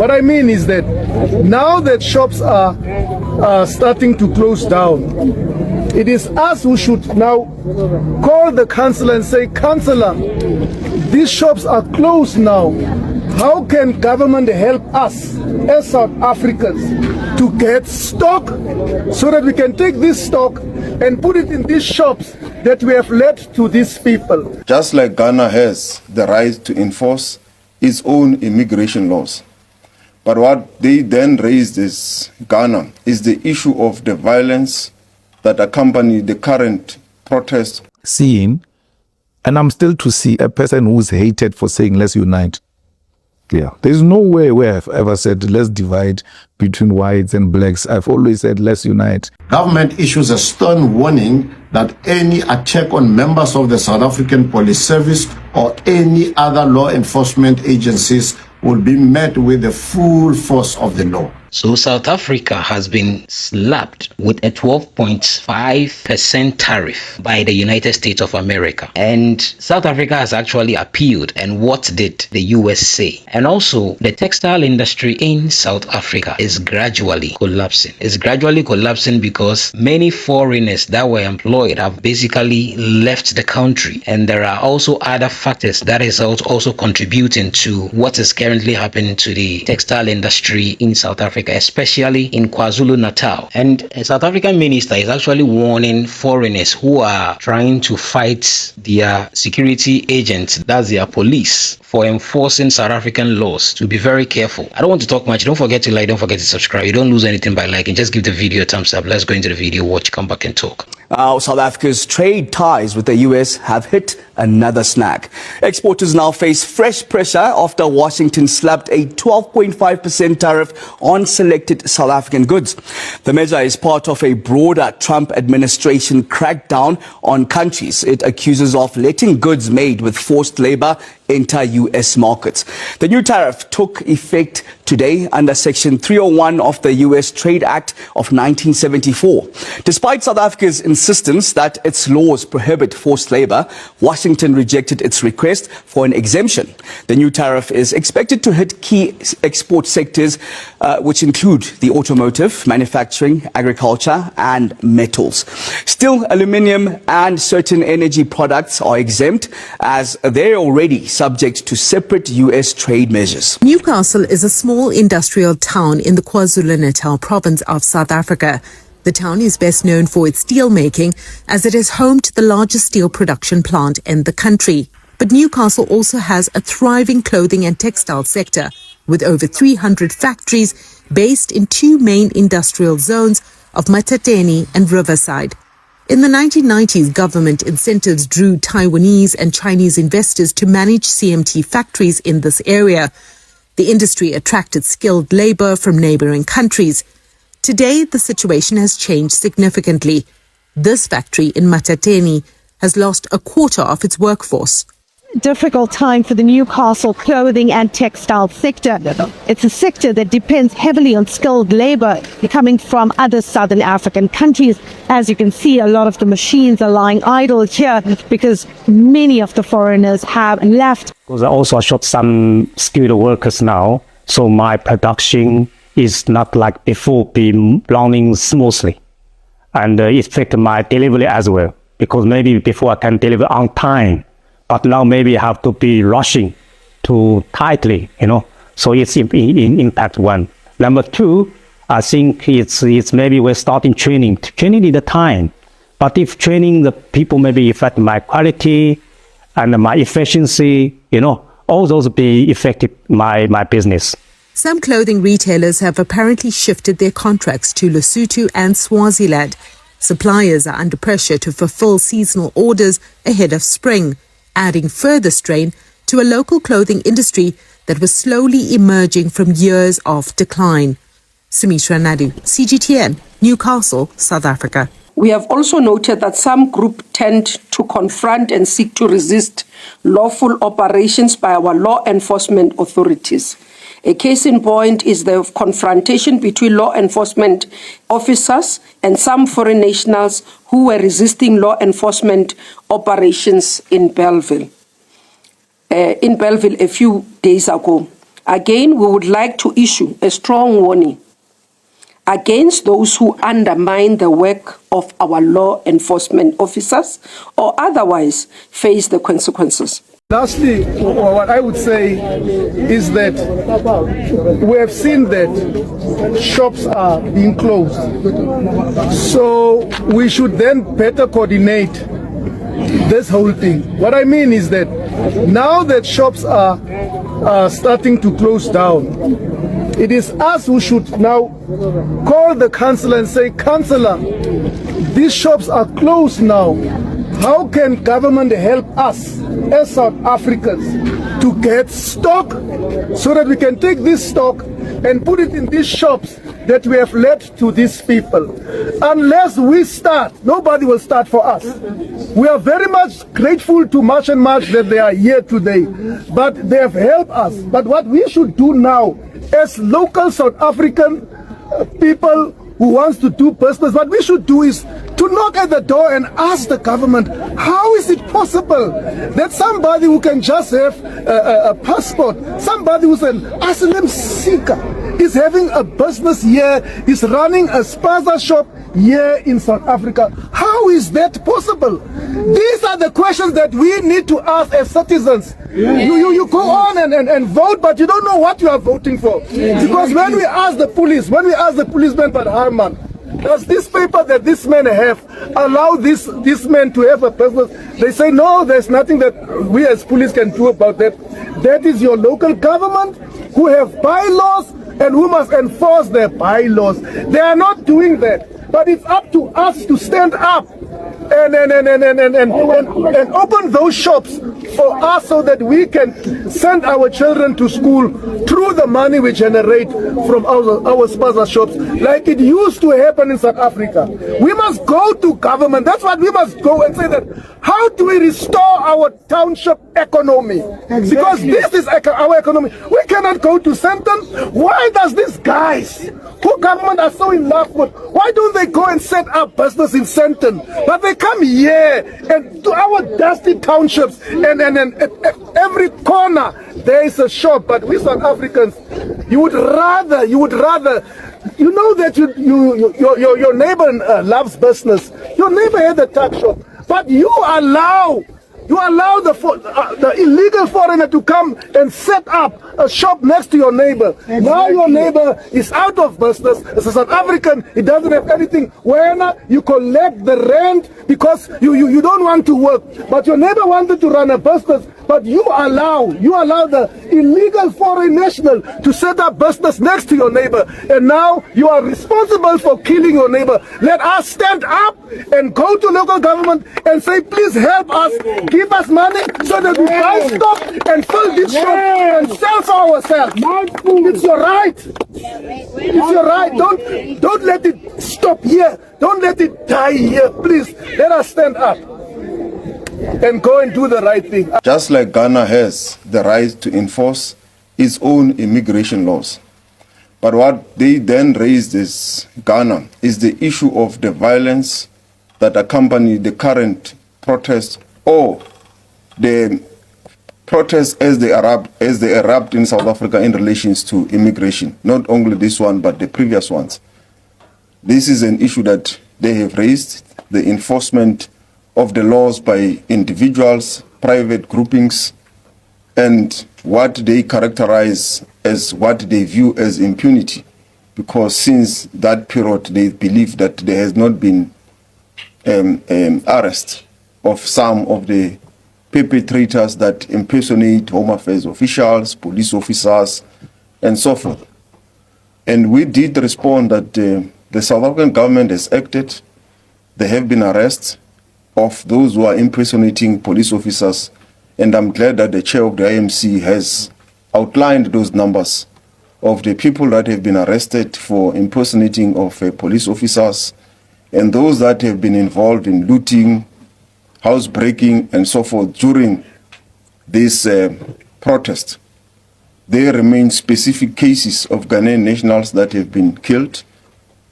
What I mean is that now that shops are starting to close down, it is us who should now call the councillor and say, Councillor, these shops are closed now. How can government help us as South Africans to get stock so that we can take this stock and put it in these shops that we have let to these people? Just like Ghana has the right to enforce its own immigration laws. But what they then raised is Ghana is the issue of the violence that accompanied the current protest. Seeing, and I'm still to see a person who's hated for saying let's unite. Yeah, there's no way where I've ever said let's divide between whites and blacks. I've always said let's unite. Government issues a stern warning that any attack on members of the South African Police Service or any other law enforcement agencies will be met with the full force of the law. So South Africa has been slapped with a 12.5% tariff by the United States of America. And South Africa has actually appealed. And what did the US say? And also, the textile industry in South Africa is gradually collapsing. It's gradually collapsing because many foreigners that were employed have basically left the country. And there are also other factors that is also contributing to what is currently happening to the textile industry in South Africa, especially in KwaZulu-Natal. And a South African minister is actually warning foreigners who are trying to fight their security agents, that's their police, for enforcing South African laws to be very careful. I don't want to talk much. Don't forget to like, don't forget to subscribe. You don't lose anything by liking. Just give the video a thumbs up. Let's go into the video, watch, come back and talk. South Africa's trade ties with the US have hit another snag. Exporters now face fresh pressure after Washington slapped a 12.5% tariff on selected South African goods. The measure is part of a broader Trump administration crackdown on countries it accuses of letting goods made with forced labor enter US markets. The new tariff took effect today under Section 301 of the US Trade Act of 1974. Despite South Africa's insistence that its laws prohibit forced labor, Washington rejected its request for an exemption. The new tariff is expected to hit key export sectors, which include the automotive, manufacturing, agriculture, and metals. Still, aluminium and certain energy products are exempt as they're already subject to separate US trade measures. Newcastle is a small industrial town in the KwaZulu-Natal province of South Africa. The town is best known for its steel making, as it is home to the largest steel production plant in the country. But Newcastle also has a thriving clothing and textile sector, with over 300 factories based in two main industrial zones of Matateni and Riverside. In the 1990s, government incentives drew Taiwanese and Chinese investors to manage CMT factories in this area. The industry attracted skilled labor from neighboring countries. Today, the situation has changed significantly. This factory in Matateni has lost a quarter of its workforce. Difficult time for the Newcastle clothing and textile sector. It's a sector that depends heavily on skilled labor coming from other southern African countries. As you can see, a lot of the machines are lying idle here because many of the foreigners have left. Because I also short some skilled workers now, so my production is not like before being running smoothly, and it affects my delivery as well, because maybe before I can deliver on time, but now maybe I have to be rushing too tightly, so it's impact one. Number two, I think it's maybe we're starting training in the time, but if training the people maybe affect my quality and my efficiency, all those be affected my business. Some clothing retailers have apparently shifted their contracts to Lesotho and Swaziland. Suppliers are under pressure to fulfill seasonal orders ahead of spring, adding further strain to a local clothing industry that was slowly emerging from years of decline. Sumitra Nadu, CGTN, Newcastle, South Africa. We have also noted that some groups tend to confront and seek to resist lawful operations by our law enforcement authorities. A case in point is the confrontation between law enforcement officers and some foreign nationals who were resisting law enforcement operations in Bellville. A few days ago. Again, we would like to issue a strong warning against those who undermine the work of our law enforcement officers or otherwise face the consequences. Lastly, what I would say is that we have seen that shops are being closed. So we should then better coordinate this whole thing. What I mean is that now that shops are starting to close down, it is us who should now call the council and say, Councillor, these shops are closed now. How can government help us as South Africans to get stock so that we can take this stock and put it in these shops that we have led to these people? Unless we start, nobody will start for us. We are very much grateful to March and March that they are here today, but they have helped us. But what we should do now as local South African people who wants to do business, what we should do is to knock at the door and ask the government, how is it possible that somebody who can just have a passport, somebody who's an asylum seeker, is having a business here, is running a spaza shop here in South Africa? How is that possible? These are the questions that we need to ask as citizens. You go on and vote, but you don't know what you are voting for. Because when we ask the police, when we ask the policeman, but Harman, does this paper that this man have allow this man to have a business? They say, no, there's nothing that we as police can do about that. That is your local government who have bylaws and who must enforce their bylaws. They are not doing that. But it's up to us to stand up and open those shops for us so that we can send our children to school through the money we generate from our spaza shops, like it used to happen in South Africa. We must go to government. That's what we must go and say, that how do we restore our township economy? Exactly. Because this is our economy. We cannot go to Hampton. Why does these guys who government are so in love with, why don't they go and set up business in Hampton? But they come here and to our dusty townships, and at every corner there is a shop. But we South Africans, you would rather, you know that your neighbor loves business. Your neighbor has a tuck shop, but you allow the illegal foreigner to come and set up a shop next to your neighbor. Exactly. Now your neighbor is out of business. As a South African, he doesn't have anything. When you collect the rent because you don't want to work, but your neighbor wanted to run a business, but you allow the illegal foreign national to set up business next to your neighbor, and now you are responsible for killing your neighbor. Let us stand up and go to local government and say, please help us, give us money so that we buy stock and fill this shop and sell for ourselves. It's your right. It's your right. Don't let it stop here. Don't let it die here. Please, let us stand up and go and do the right thing. Just like Ghana has the right to enforce its own immigration laws. But what they then raised as Ghana is the issue of the violence that accompany the current protest, or the protests as they erupt in South Africa in relations to immigration. Not only this one, but the previous ones. This is an issue that they have raised, the enforcement of the laws by individuals, private groupings, and what they characterize as what they view as impunity. Because since that period, they believe that there has not been arrest of some of the perpetrators that impersonate Home Affairs officials, police officers, and so forth. And we did respond that the South African government has acted. There have been arrests of those who are impersonating police officers, and I'm glad that the chair of the IMC has outlined those numbers of the people that have been arrested for impersonating of police officers, and those that have been involved in looting, housebreaking, and so forth during this protest. There remain specific cases of Ghanaian nationals that have been killed,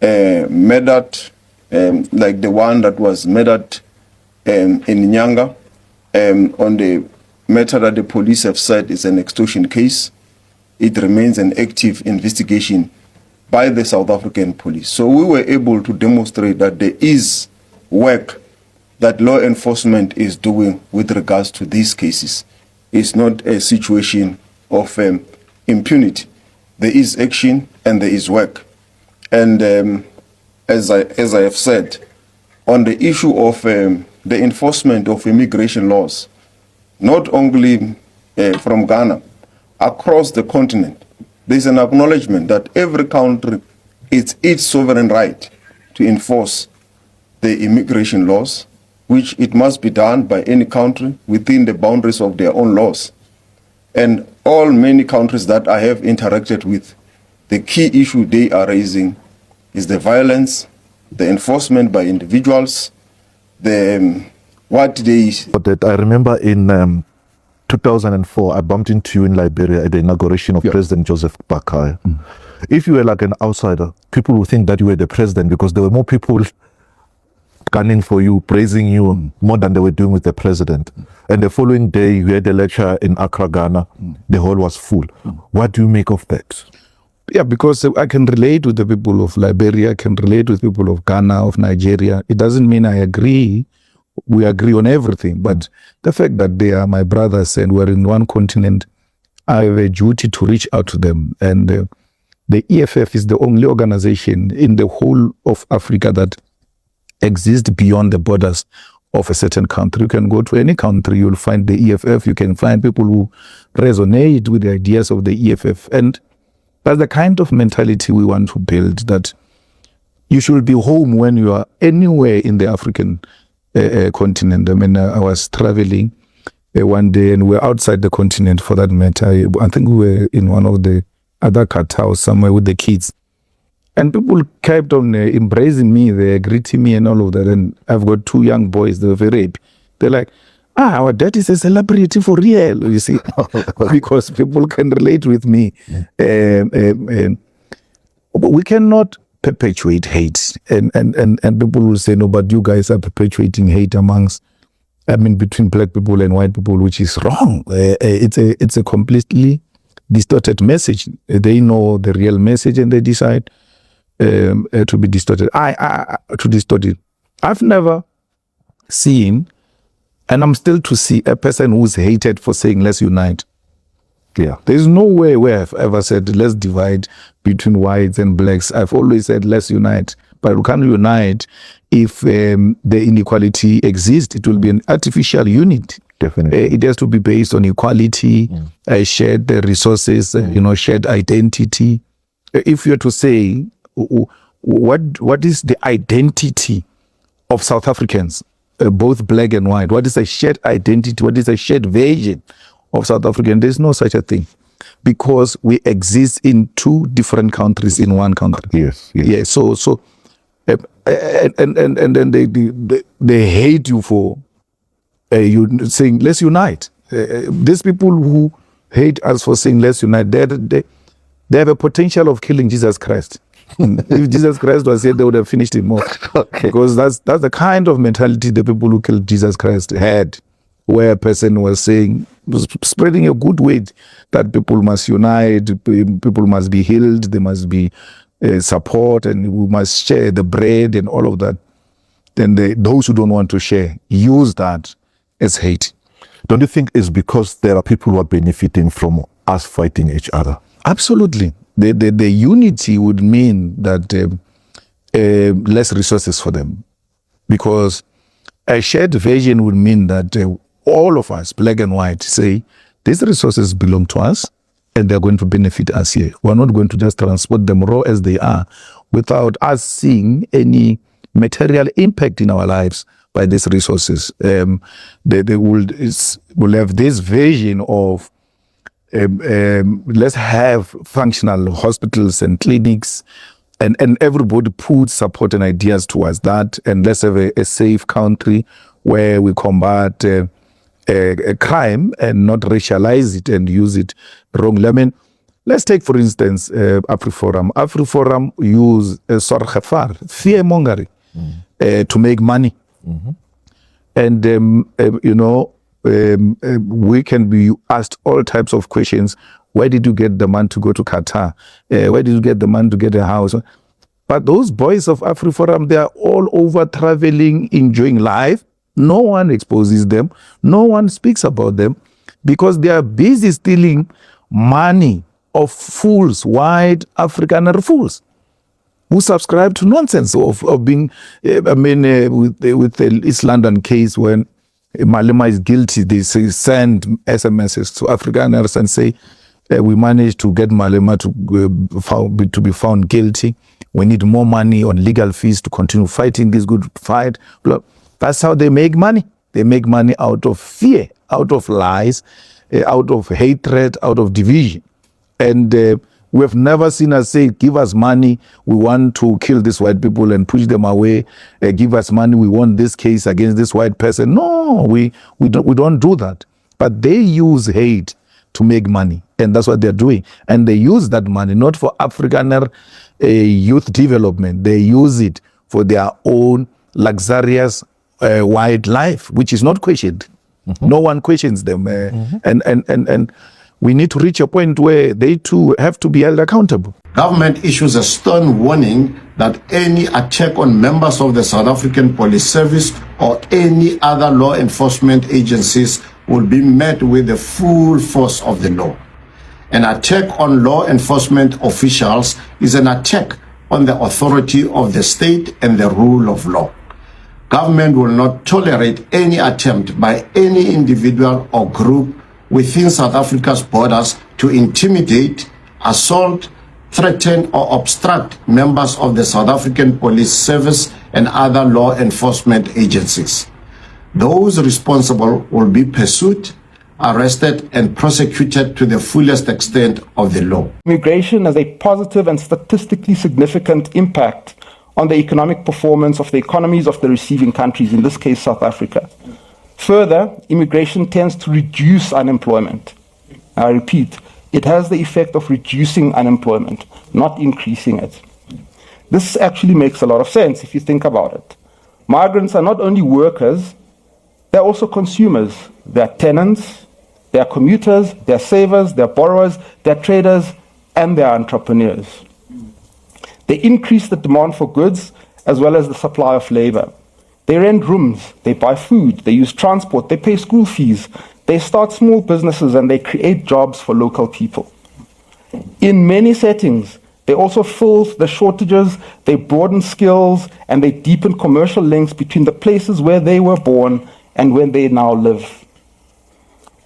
murdered, like the one that was murdered in Nyanga, on the matter that the police have said is an extortion case. it remains an active investigation by the South African police. So we were able to demonstrate that there is work that law enforcement is doing with regards to these cases. It's not a situation of impunity. There is action and there is work. And as I have said, on the issue of the enforcement of immigration laws, not only from Ghana, across the continent, there's an acknowledgement that every country, it's its sovereign right to enforce the immigration laws, which it must be done by any country within the boundaries of their own laws. And many countries that I have interacted with, the key issue they are raising is the violence, the enforcement by individuals, what they... But I remember in 2004, I bumped into you in Liberia at the inauguration of President Joseph Boakai. If you were like an outsider, people would think that you were the president because there were more people gunning for you, praising you more than they were doing with the president. And the following day, you had a lecture in Accra, Ghana. The hall was full. What do you make of that? Yeah, because I can relate with the people of Liberia, I can relate with people of Ghana, of Nigeria. It doesn't mean I agree. We agree on everything. But the fact that they are my brothers and we're in one continent, I have a duty to reach out to them. And the EFF is the only organization in the whole of Africa that exists beyond the borders of a certain country. You can go to any country, you'll find the EFF. You can find people who resonate with the ideas of the EFF. And that's the kind of mentality we want to build, that you should be home when you are anywhere in the African continent. I mean, I was traveling one day and we're outside the continent for that matter. I think we were in one of the other cartels somewhere with the kids. And people kept on embracing me, they're greeting me and all of that. And I've got two young boys, they're very happy. They're like, our dad is a celebrity for real, you see, because people can relate with me. We cannot perpetuate hate. And people will say, no, but you guys are perpetuating hate between black people and white people, which is wrong. It's a completely distorted message. They know the real message and they decide to be distorted. To distort it. I've never seen, and I'm still to see, a person who's hated for saying let's unite. Yeah, there's no way where I've ever said let's divide between whites and blacks. I've always said let's unite, but we can't unite if the inequality exists. It will be an artificial unity. Definitely, it has to be based on equality, shared resources, shared identity. If you're to say what is the identity of South Africans, both black and white, what is a shared identity, what is a shared vision of South African? There's no such a thing, because we exist in two different countries in one country. Yes. So and then they hate you for you saying let's unite. These people who hate us for saying let's unite, they have a potential of killing Jesus Christ. If Jesus Christ was here, they would have finished him off. Okay. Because that's the kind of mentality the people who killed Jesus Christ had, where a person was spreading a good word that people must unite, people must be healed, they must be support, and we must share the bread and all of that. Then those who don't want to share use that as hate. Don't you think it's because there are people who are benefiting from us fighting each other? Absolutely. The unity would mean that less resources for them, because a shared vision would mean that all of us, black and white, say these resources belong to us and they're going to benefit us here. We're not going to just transport them raw as they are without us seeing any material impact in our lives by these resources. They will have this vision of let's have functional hospitals and clinics, and everybody puts support and ideas towards that, and let's have a safe country where we combat a crime and not racialize it and use it wrongly. I mean, let's take, for instance, AfriForum. AfriForum use sorghefar, fear-mongering, to make money. And, we can be asked all types of questions Where did you get the money to go to Qatar? Where did you get the money to get a house? But those boys of AfriForum, they are all over traveling, enjoying life. No one exposes them. No one speaks about them because they are busy stealing money of fools, white Afrikaner fools, who subscribe to nonsense of being, with the East London case when Malema is guilty, they send SMSs to Afrikaners and say, we managed to get Malema to be found guilty. We need more money on legal fees to continue fighting this good fight. That's how they make money. They make money out of fear, out of lies, out of hatred, out of division. And we have never seen us say, give us money, we want to kill these white people and push them away. Give us money, we want this case against this white person. No, we don't do that. But they use hate to make money. And that's what they're doing. And they use that money not for Afrikaner youth development. They use it for their own luxurious white life, which is not questioned. Mm-hmm. No one questions them. And we need to reach a point where they too have to be held accountable. Government issues a stern warning that any attack on members of the South African Police Service or any other law enforcement agencies will be met with the full force of the law. An attack on law enforcement officials is an attack on the authority of the state and the rule of law. Government will not tolerate any attempt by any individual or group within South Africa's borders to intimidate, assault, threaten or obstruct members of the South African Police Service and other law enforcement agencies. Those responsible will be pursued, arrested and prosecuted to the fullest extent of the law. Immigration has a positive and statistically significant impact on the economic performance of the economies of the receiving countries, in this case South Africa. Further, immigration tends to reduce unemployment. I repeat, it has the effect of reducing unemployment, not increasing it. This actually makes a lot of sense if you think about it. Migrants are not only workers, they're also consumers. They're tenants, they're commuters, they're savers, they're borrowers, they're traders, and they're entrepreneurs. They increase the demand for goods as well as the supply of labor. They rent rooms, they buy food, they use transport, they pay school fees, they start small businesses, and they create jobs for local people. In many settings, they also fill the shortages, they broaden skills, and they deepen commercial links between the places where they were born and where they now live.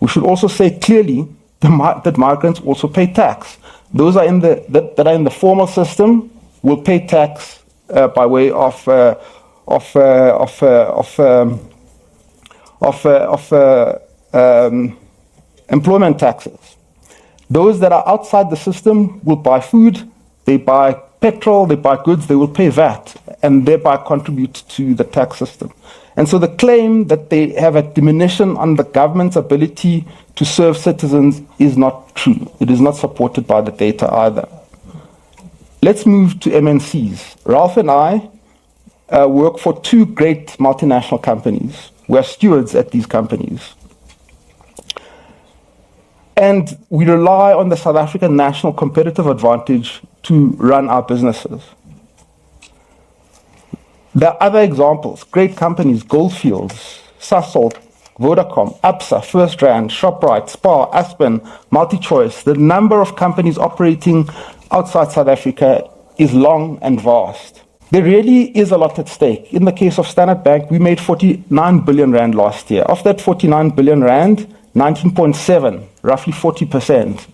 We should also say clearly that migrants also pay tax. Those that are in the formal system will pay tax by way of employment taxes. Those that are outside the system will buy food, they buy petrol, they buy goods, they will pay VAT and thereby contribute to the tax system. And so the claim that they have a diminution on the government's ability to serve citizens is not true. It is not supported by the data either. Let's move to MNCs. Ralph and I work for two great multinational companies. We're stewards at these companies. And we rely on the South African national competitive advantage to run our businesses. There are other examples, great companies, Goldfields, Sasol, Vodacom, Absa, First Rand, Shoprite, Spar, Aspen, MultiChoice. The number of companies operating outside South Africa is long and vast. There really is a lot at stake. In the case of Standard Bank, we made 49 billion rand last year. Of that 49 billion rand, 19.7, roughly 40%,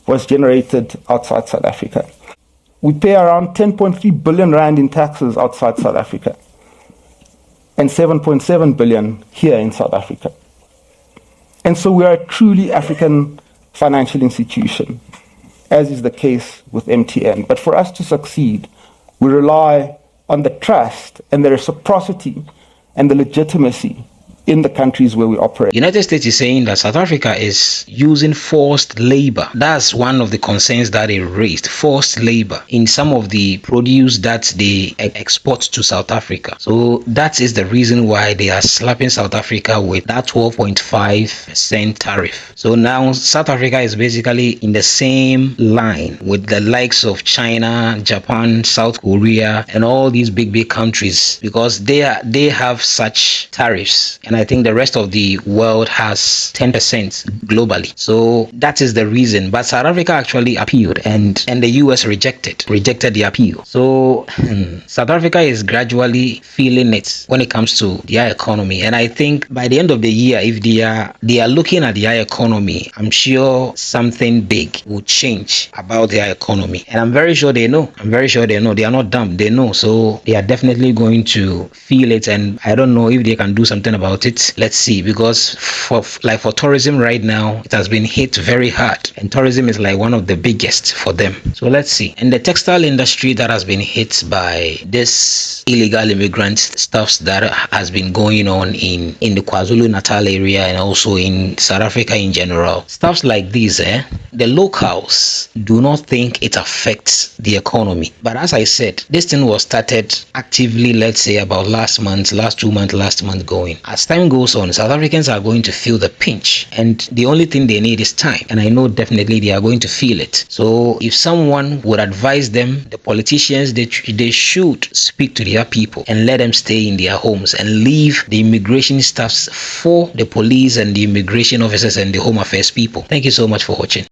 was generated outside South Africa. We pay around 10.3 billion rand in taxes outside South Africa and 7.7 billion here in South Africa. And so we are a truly African financial institution, as is the case with MTN. But for us to succeed, we rely on the trust and the reciprocity and the legitimacy in the countries where we operate. United States is saying that South Africa is using forced labor. That's one of the concerns that they raised, forced labor in some of the produce that they export to South Africa. So that is the reason why they are slapping South Africa with that 12.5% tariff. So now South Africa is basically in the same line with the likes of China, Japan, South Korea, and all these big countries, because they have such tariffs. And I think the rest of the world has 10% globally. So that is the reason. But South Africa actually appealed, and the US rejected the appeal. So South Africa is gradually feeling it when it comes to their economy. And I think by the end of the year, if they are looking at their economy, I'm sure something big will change about their economy. And I'm very sure they know. They are not dumb. They know. So they are definitely going to feel it. And I don't know if they can do something about it. Let's see, because for tourism right now, it has been hit very hard, and tourism is like one of the biggest for them. So let's see. And the textile industry that has been hit by this illegal immigrant stuffs that has been going on in the KwaZulu-Natal area and also in South Africa in general, stuffs like these, the locals do not think it affects the economy. But as I said, this thing was started actively, let's say about last 2 months going. As time goes on, South Africans are going to feel the pinch, and the only thing they need is time, and I know definitely they are going to feel it. So if someone would advise them, the politicians, they should speak to their people and let them stay in their homes and leave the immigration staffs for the police and the immigration officers and the home affairs people. Thank you so much for watching.